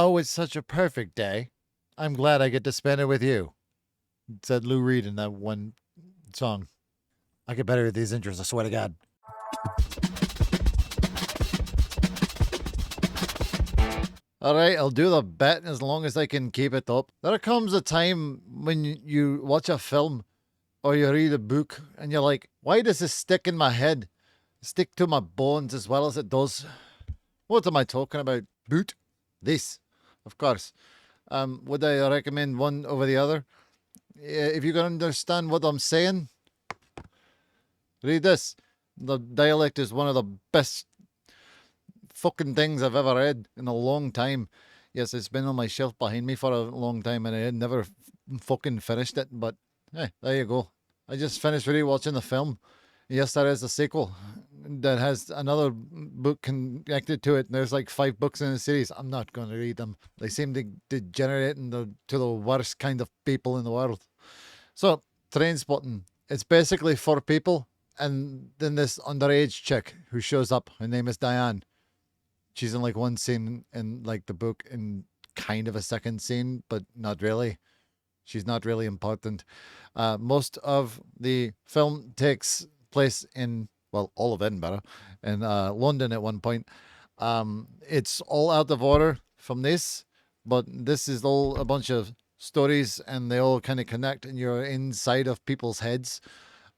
Oh, it's such a perfect day. I'm glad I get to spend it with you, said Lou Reed in that one song. I get better at these intros, I swear to God. All right, I'll do the bet as long as I can keep it up. There comes a time when you watch a film or you read a book and you're like, why does this stick in my head? Stick to my bones as well as it does. What am I talking about? Boot? This, of course. Would I recommend one over the other? If you can understand what I'm saying, read this. The dialect is one of the best fucking things I've ever read in a long time. Yes, it's been on my shelf behind me for a long time and I had never fucking finished it, but hey, there you go. I just finished rewatching the film. Yes, there is a sequel that has another book connected to it. And there's like 5 books in the series. I'm not going to read them. They seem to degenerate to the worst kind of people in the world. So, Trainspotting. It's basically 4 people and then this underage chick who shows up. Her name is Diane. She's in like one scene in like the book and kind of a second scene, but not really. She's not really important. Most of the film takes place in, well, all of Edinburgh and London at one point. It's all out of order from this, but this is all a bunch of stories and they all kind of connect and you're inside of people's heads.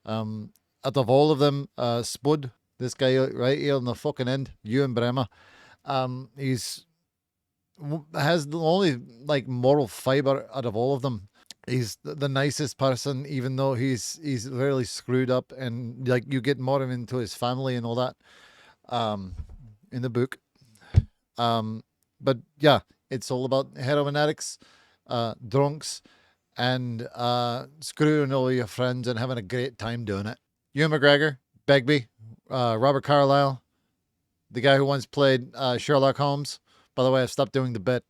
Out of all of them, Spud, this guy right here on the fucking end, Ewan Bremer, he's has the only like moral fiber out of all of them. He's the nicest person, even though he's really screwed up, and like you get more into his family and all that, in the book. But yeah, it's all about heroin addicts, drunks, and screwing all your friends and having a great time doing it. Ewan McGregor, Begbie, Robert Carlyle, the guy who once played Sherlock Holmes. By the way, I've stopped doing the bit.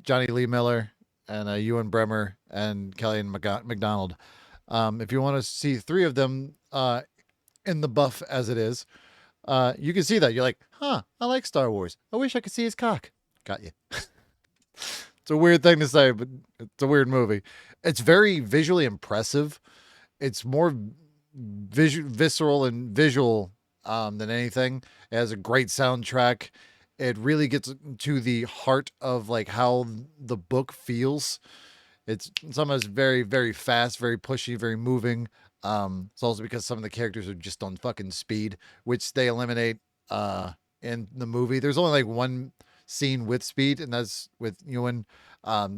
Johnny Lee Miller and Ewan Bremer and Kelly and MacDonald. If you want to see 3 of them in the buff as it is, you can see that. You're like, huh, I like Star Wars. I wish I could see his cock. Got you. It's a weird thing to say, but it's a weird movie. It's very visually impressive. It's more visceral and visual than anything. It has a great soundtrack. It really gets to the heart of like how the book feels. It's sometimes very, very fast, very pushy, very moving. It's also because some of the characters are just on fucking speed, which they eliminate in the movie. There's only like one scene with speed, and that's with Ewan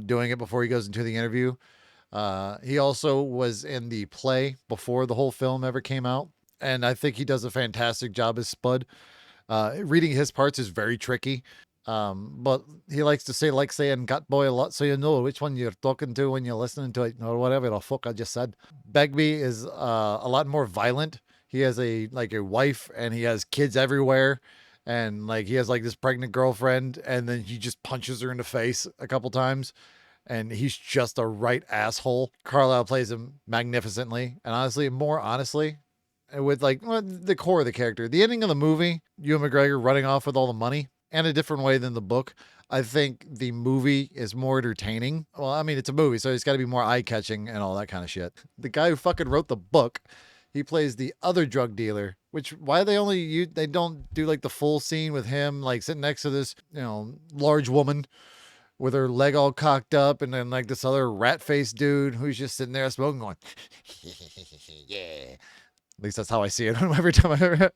doing it before he goes into the interview. He also was in the play before the whole film ever came out, and I think he does a fantastic job as Spud. Reading his parts is very tricky. But he likes to say, like saying "cat boy" a lot, so you know which one you're talking to when you're listening to it, or whatever the fuck I just said. Begbie is a lot more violent. He has a wife, and he has kids everywhere, and like he has like this pregnant girlfriend, and then he just punches her in the face a couple times, and he's just a right asshole. Carlisle plays him magnificently, and more honestly, with like the core of the character. The ending of the movie, Ewan McGregor running off with all the money, and a different way than the book. I think the movie is more entertaining. Well, I mean, it's a movie, so it's got to be more eye catching and all that kind of shit. The guy who fucking wrote the book, he plays the other drug dealer. Which why they don't do like the full scene with him like sitting next to this large woman with her leg all cocked up, and then like this other rat faced dude who's just sitting there smoking, going, yeah. At least that's how I see it every time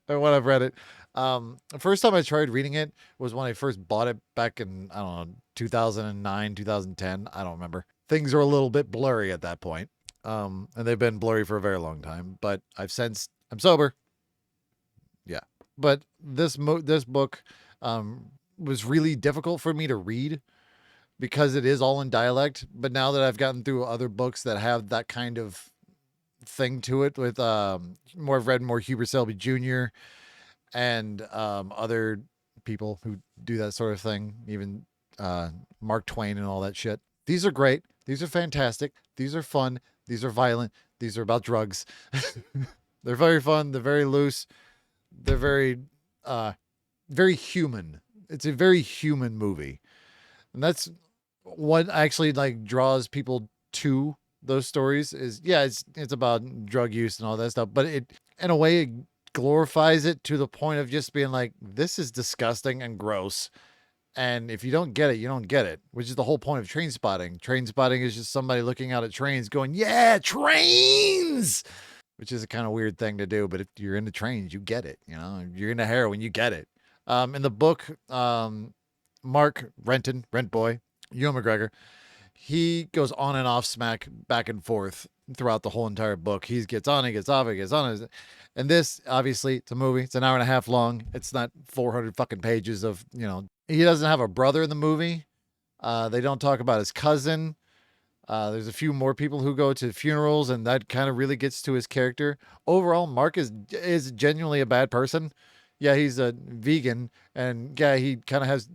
when I've read it. The first time I tried reading it was when I first bought it back in, I don't know, 2009, 2010. I don't remember. Things are a little bit blurry at that point. And they've been blurry for a very long time, but I'm sober. Yeah. But this book was really difficult for me to read because it is all in dialect. But now that I've gotten through other books that have that kind of thing to it with I've read more Hubert Selby Jr. and other people who do that sort of thing, even Mark Twain and all that shit. These are great. These are fantastic. These are fun. These are violent. These are about drugs. They're very fun. They're very loose. They're very human. It's a very human movie. And that's what actually like draws people to those stories is yeah, it's about drug use and all that stuff, but it in a way it glorifies it to the point of just being like, this is disgusting and gross. And if you don't get it, you don't get it, which is the whole point of train spotting. Train spotting is just somebody looking out at trains going, yeah, trains, which is a kind of weird thing to do. But if you're into trains, you get it. You know, if you're into heroin, you get it. In the book, Mark Renton, Rent Boy, Ewan McGregor, he goes on and off smack back and forth throughout the whole entire book. He gets on, he gets off, he gets on. And this, obviously, it's a movie. It's an hour and a half long. It's not 400 fucking pages of, you know, he doesn't have a brother in the movie. They don't talk about his cousin. There's a few more people who go to funerals, and that kind of really gets to his character. Overall, Mark is genuinely a bad person. Yeah, he's a vegan, and yeah, he kind of has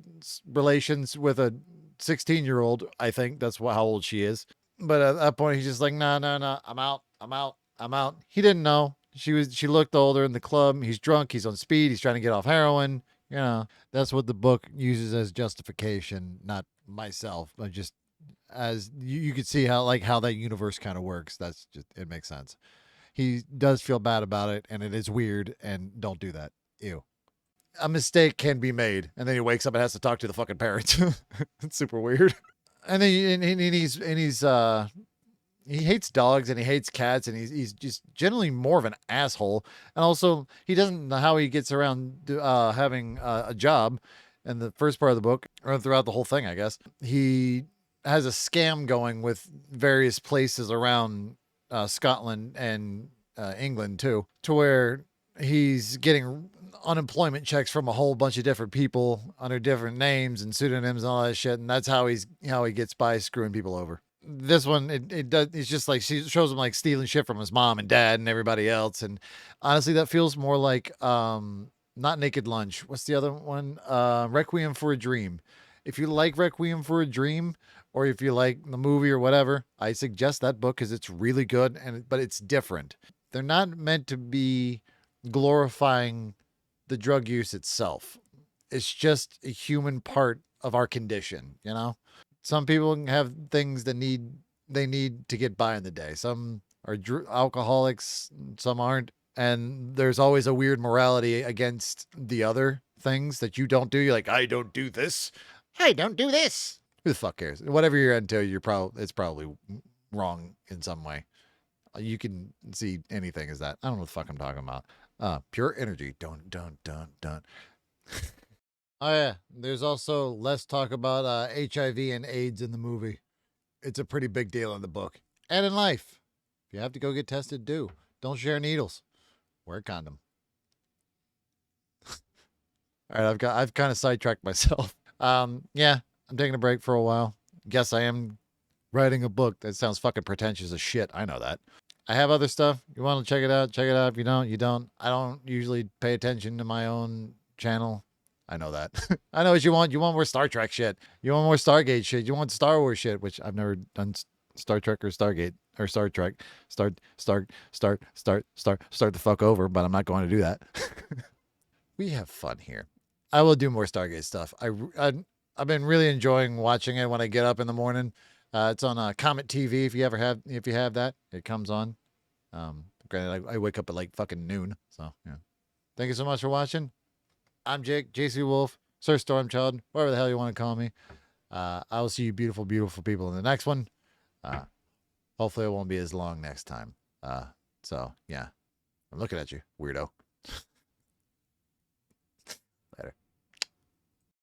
relations with a 16-year-old. I think that's how old she is. But at that point, he's just like, no, no, no, I'm out, I'm out, I'm out. He didn't know she looked older in the club. He's drunk. He's on speed. He's trying to get off heroin. You know, that's what the book uses as justification, not myself, but just as you could see how that universe kind of works. That's just it makes sense. He does feel bad about it, and it is weird. And don't do that. Ew. A mistake can be made, and then he wakes up and has to talk to the fucking parents. It's super weird. And then he hates dogs and he hates cats and he's just generally more of an asshole. And also, he doesn't know how he gets around having a job. In the first part of the book, or throughout the whole thing, I guess he has a scam going with various places around Scotland and England too, to where he's getting unemployment checks from a whole bunch of different people under different names and pseudonyms and all that shit, and that's how he gets by screwing people over. This one, it does. It's just like she shows him like stealing shit from his mom and dad and everybody else, and honestly, that feels more like not Naked Lunch. What's the other one? Requiem for a Dream. If you like Requiem for a Dream, or if you like the movie or whatever, I suggest that book because it's really good, but it's different. They're not meant to be glorifying the drug use itself. It's just a human part of our condition, you know? Some people have things that they need to get by in the day. Some are alcoholics, some aren't. And there's always a weird morality against the other things that you don't do. You're like, I don't do this. I don't do this. Who the fuck cares? Whatever you're into, it's probably wrong in some way. You can see anything as that. I don't know what the fuck I'm talking about. Pure energy. Don't. Oh yeah, there's also less talk about HIV and AIDS in the movie. It's a pretty big deal in the book and in life. If you have to go get tested, do. Don't share needles. Wear a condom. All right, I've kind of sidetracked myself. Yeah, I'm taking a break for a while. Guess I am writing a book. That sounds fucking pretentious as shit. I know that. I have other stuff. You want to check it out? Check it out. If you don't, you don't. I don't usually pay attention to my own channel. I know that. I know what you want. You want more Star Trek shit. You want more Stargate shit. You want Star Wars shit, which I've never done Star Trek or Stargate or Star Trek. Start the fuck over, but I'm not going to do that. We have fun here. I will do more Stargate stuff. I've been really enjoying watching it when I get up in the morning. It's on Comet TV. If you have that, it comes on. Granted, I wake up at like fucking noon. So yeah. Thank you so much for watching. I'm Jake, JC Wolf, Sir Stormchild, whatever the hell you want to call me. I will see you beautiful, beautiful people in the next one. Hopefully it won't be as long next time. So yeah, I'm looking at you, weirdo.